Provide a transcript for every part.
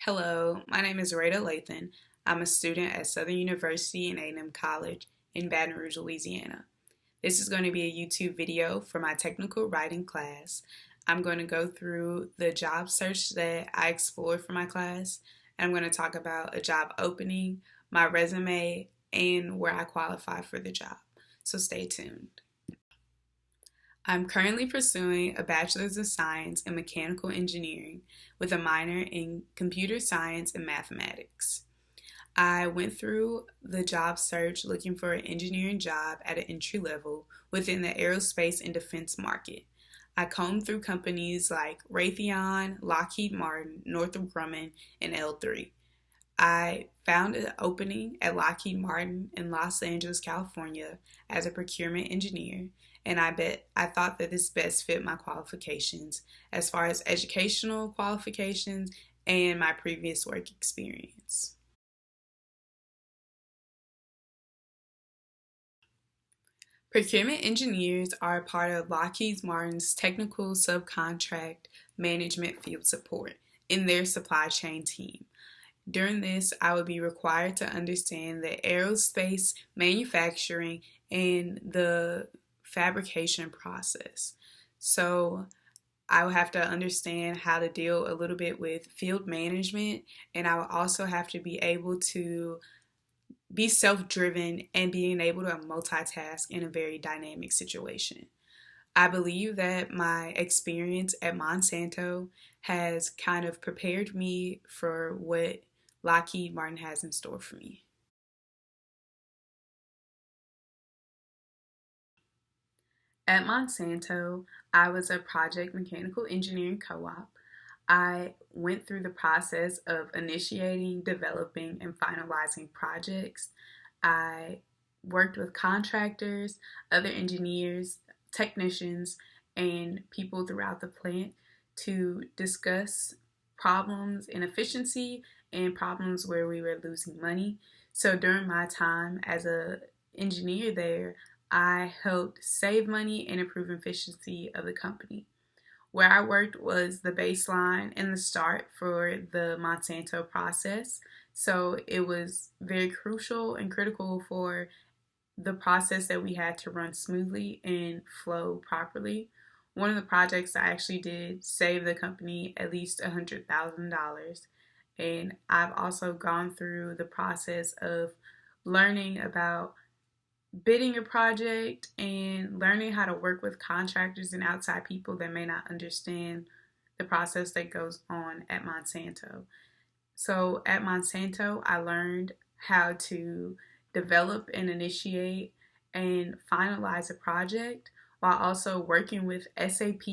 Hello, my name is Rada Lathan. I'm a student at Southern University and A&M College in Baton Rouge, Louisiana. This is going to be a YouTube video for my technical writing class. I'm going to go through the job search that I explored for my class, and I'm going to talk about a job opening, my resume, and where I qualify for the job. So stay tuned. I'm currently pursuing a Bachelor's of Science in Mechanical Engineering with a minor in Computer Science and Mathematics. I went through the job search looking for an engineering job at an entry level within the aerospace and defense market. I combed through companies like Raytheon, Lockheed Martin, Northrop Grumman, and L3. I found an opening at Lockheed Martin in Los Angeles, California as a procurement engineer, and I thought that this best fit my qualifications as far as educational qualifications and my previous work experience. Procurement engineers are a part of Lockheed Martin's technical subcontract management field support in their supply chain team. During this, I would be required to understand the aerospace manufacturing and the fabrication process. So I would have to understand how to deal a little bit with field management, and I would also have to be able to be self-driven and being able to multitask in a very dynamic situation. I believe that my experience at Monsanto has kind of prepared me for what Lockheed Martin has in store for me. At Monsanto, I was a project mechanical engineering co-op. I went through the process of initiating, developing, and finalizing projects. I worked with contractors, other engineers, technicians, and people throughout the plant to discuss problems in efficiency and problems where we were losing money. So during my time as an engineer there, I helped save money and improve efficiency of the company. Where I worked was the baseline and the start for the Monsanto process. So it was very crucial and critical for the process that we had to run smoothly and flow properly. One of the projects I actually did saved the company at least $100,000. And I've also gone through the process of learning about bidding a project and learning how to work with contractors and outside people that may not understand the process that goes on at Monsanto. So at Monsanto, I learned how to develop and initiate and finalize a project while also working with SAP,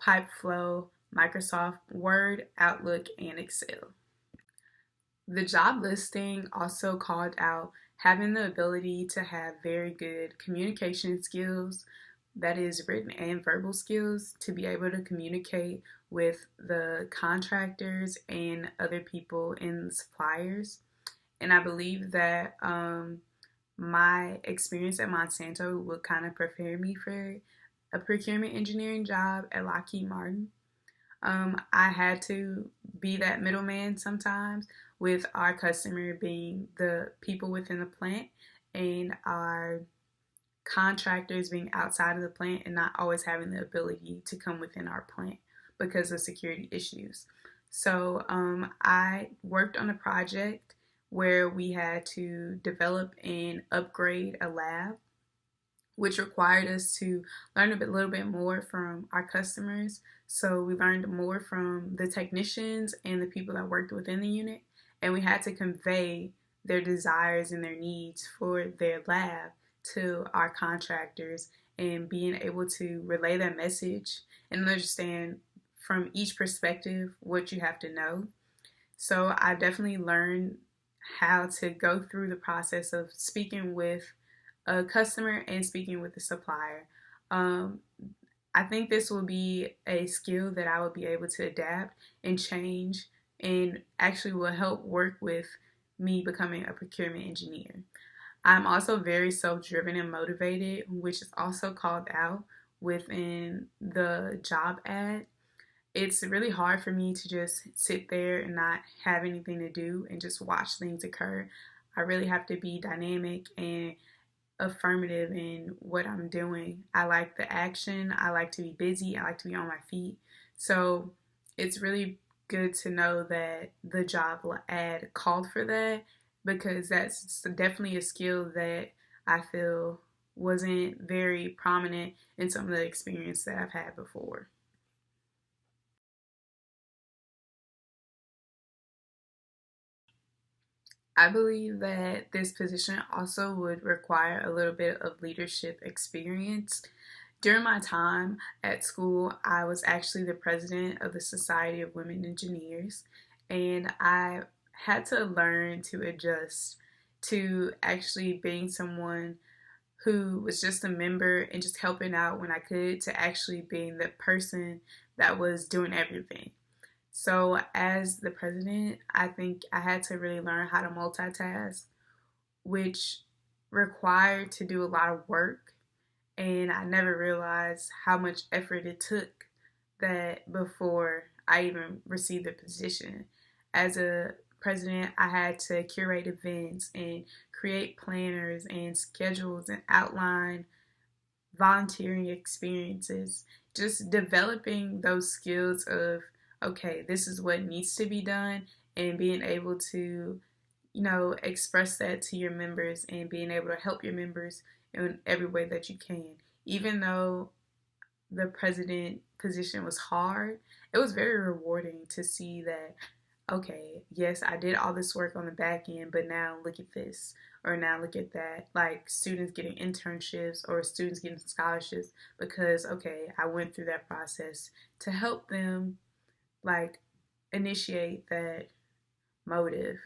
Pipeflow, Microsoft Word, Outlook, and Excel. The job listing also called out having the ability to have very good communication skills, that is written and verbal skills, to be able to communicate with the contractors and other people and suppliers. And I believe that my experience at Monsanto would kind of prepare me for a procurement engineering job at Lockheed Martin. I had to be that middleman sometimes, with our customer being the people within the plant and our contractors being outside of the plant and not always having the ability to come within our plant because of security issues. So I worked on a project where we had to develop and upgrade a lab, which required us to learn little bit more from our customers. So we learned more from the technicians and the people that worked within the unit, and we had to convey their desires and their needs for their lab to our contractors, and being able to relay that message and understand from each perspective what you have to know. So I definitely learned how to go through the process of speaking with a customer and speaking with the supplier. I think this will be a skill that I will be able to adapt and change, and actually will help work with me becoming a procurement engineer. I'm also very self-driven and motivated, which is also called out within the job ad. it's really hard for me to just sit there and not have anything to do and just watch things occur. I really have to be dynamic and affirmative in what I'm doing. I like the action. I like to be busy. I like to be on my feet. So it's really good to know that the job ad called for that, because that's definitely a skill that I feel wasn't very prominent in some of the experience that I've had before. I believe that this position also would require a little bit of leadership experience. During my time at school, I was actually the president of the Society of Women Engineers, and I had to learn to adjust to actually being someone who was just a member and just helping out when I could, to actually being the person that was doing everything. So, as the president, I think I had to really learn how to multitask, which required to do a lot of work. And I never realized how much effort it took that before I even received the position. As a president, I had to curate events and create planners and schedules and outline volunteering experiences, just developing those skills of, okay, this is what needs to be done, and being able to, express that to your members and being able to help your members in every way that you can. Even though the president position was hard, it was very rewarding to see that, okay, yes, I did all this work on the back end, but now look at this, or now look at that. Like students getting internships or students getting scholarships because, okay, I went through that process to help them, like, initiate that motive.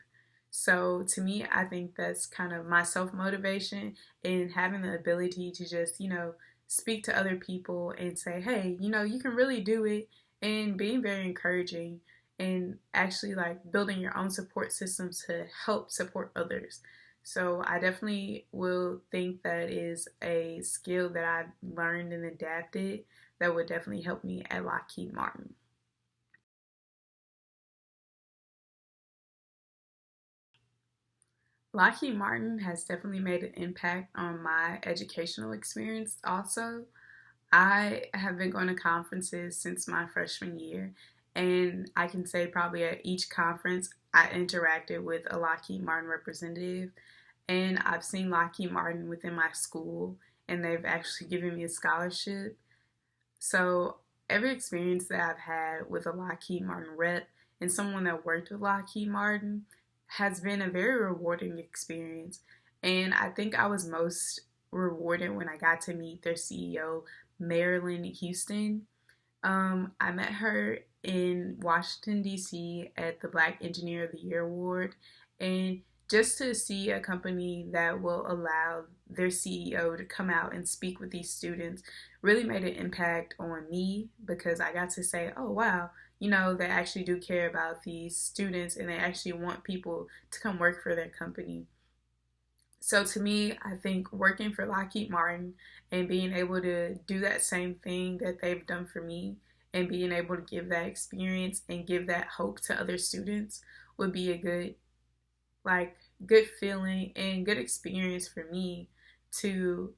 So to me, I think that's kind of my self motivation, and having the ability to just, speak to other people and say, hey, you can really do it, and being very encouraging and actually like building your own support systems to help support others. So I definitely will think that is a skill that I've learned and adapted that would definitely help me at Lockheed Martin. Lockheed Martin has definitely made an impact on my educational experience also. I have been going to conferences since my freshman year, and I can say probably at each conference I interacted with a Lockheed Martin representative, and I've seen Lockheed Martin within my school, and they've actually given me a scholarship. So every experience that I've had with a Lockheed Martin rep and someone that worked with Lockheed Martin has been a very rewarding experience. And I think I was most rewarded when I got to meet their CEO, Marilyn Houston. I met her in Washington, D.C. at the Black Engineer of the Year Award. And just to see a company that will allow their CEO to come out and speak with these students really made an impact on me, because I got to say, oh, wow, they actually do care about these students and they actually want people to come work for their company. So to me, I think working for Lockheed Martin and being able to do that same thing that they've done for me and being able to give that experience and give that hope to other students would be a like good feeling and good experience for me to,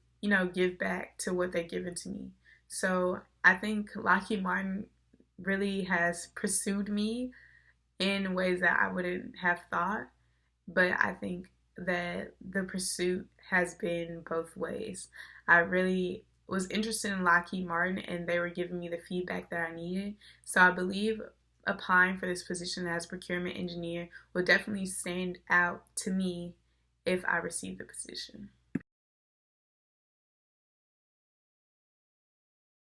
give back to what they've given to me. So I think Lockheed Martin really has pursued me in ways that I wouldn't have thought, but I think that the pursuit has been both ways. I really was interested in Lockheed Martin and they were giving me the feedback that I needed. So I believe applying for this position as procurement engineer will definitely stand out to me if I receive the position.